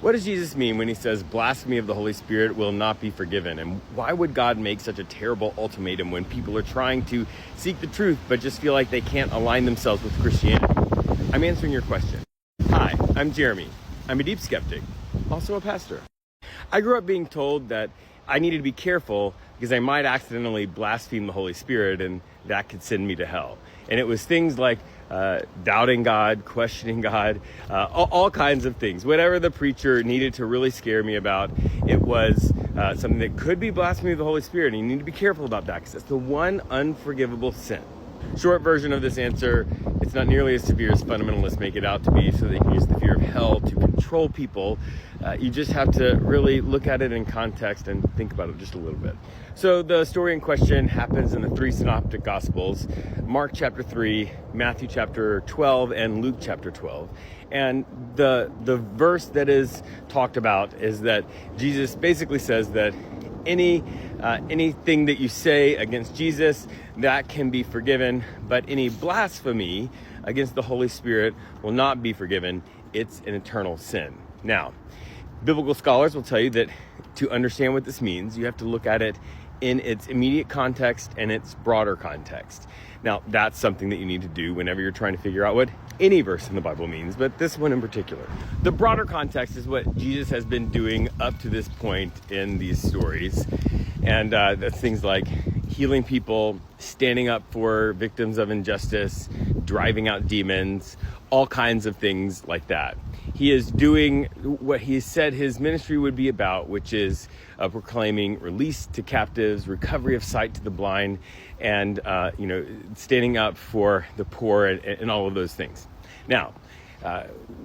What does Jesus mean when he says blasphemy of the Holy Spirit will not be forgiven? And why would God make such a terrible ultimatum when people are trying to seek the truth but just feel like they can't align themselves with Christianity? I'm answering your question. Hi, I'm Jeremy. I'm a deep skeptic, also a pastor. I grew up being told that I needed to be careful because I might accidentally blaspheme the Holy Spirit and that could send me to hell. And it was things like doubting God, questioning God, all kinds of things. Whatever the preacher needed to really scare me about, it was something that could be blasphemy of the Holy Spirit. And you need to be careful about that because it's the one unforgivable sin. Short version of this answer, it's not nearly as severe as fundamentalists make it out to be, so they can use the fear of hell to control people. You just have to really look at it in context and think about it just a little bit. So the story in question happens in the three synoptic gospels, Mark chapter 3, Matthew chapter 12, and Luke chapter 12. And the verse that is talked about is that Jesus basically says that anything that you say against Jesus, that can be forgiven, but any blasphemy against the Holy Spirit will not be forgiven. It's an eternal sin. Now, biblical scholars will tell you that to understand what this means, you have to look at it in its immediate context and its broader context. Now, that's something that you need to do whenever you're trying to figure out what any verse in the Bible means, but this one in particular. The broader context is what Jesus has been doing up to this point in these stories. And that's things like healing people, standing up for victims of injustice, driving out demons, all kinds of things like that. He is doing what he said his ministry would be about, which is proclaiming release to captives, recovery of sight to the blind, and standing up for the poor and all of those things. Now,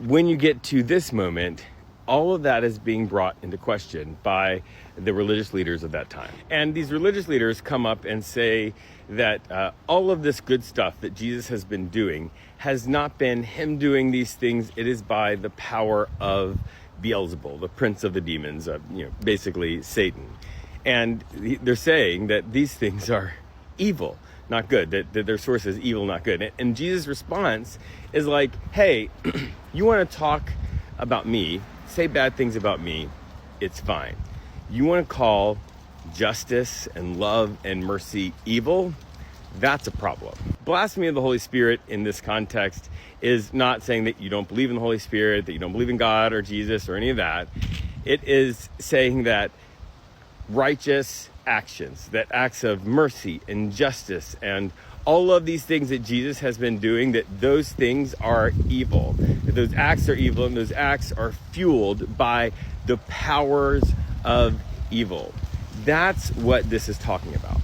when you get to this moment, all of that is being brought into question by the religious leaders of that time. And these religious leaders come up and say that all of this good stuff that Jesus has been doing has not been him doing these things. It is by the power of Beelzebul, the prince of the demons, basically Satan. And they're saying that these things are evil, not good, that their source is evil, not good. And Jesus' response is like, hey, you want to talk about me, say bad things about me, it's fine. You want to call justice and love and mercy evil? That's a problem. Blasphemy of the Holy Spirit in this context is not saying that you don't believe in the Holy Spirit, that you don't believe in God or Jesus or any of that. It is saying that righteous actions, that acts of mercy and justice and all of these things that Jesus has been doing, that those things are evil. That those acts are evil and those acts are fueled by the powers of evil. That's what this is talking about.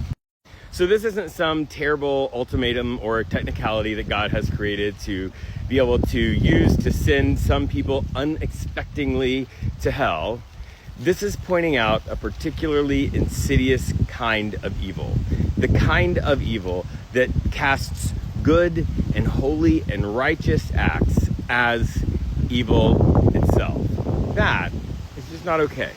So this isn't some terrible ultimatum or technicality that God has created to be able to use to send some people unexpectedly to hell. This is pointing out a particularly insidious kind of evil. The kind of evil that casts good and holy and righteous acts as evil itself. That is just not okay.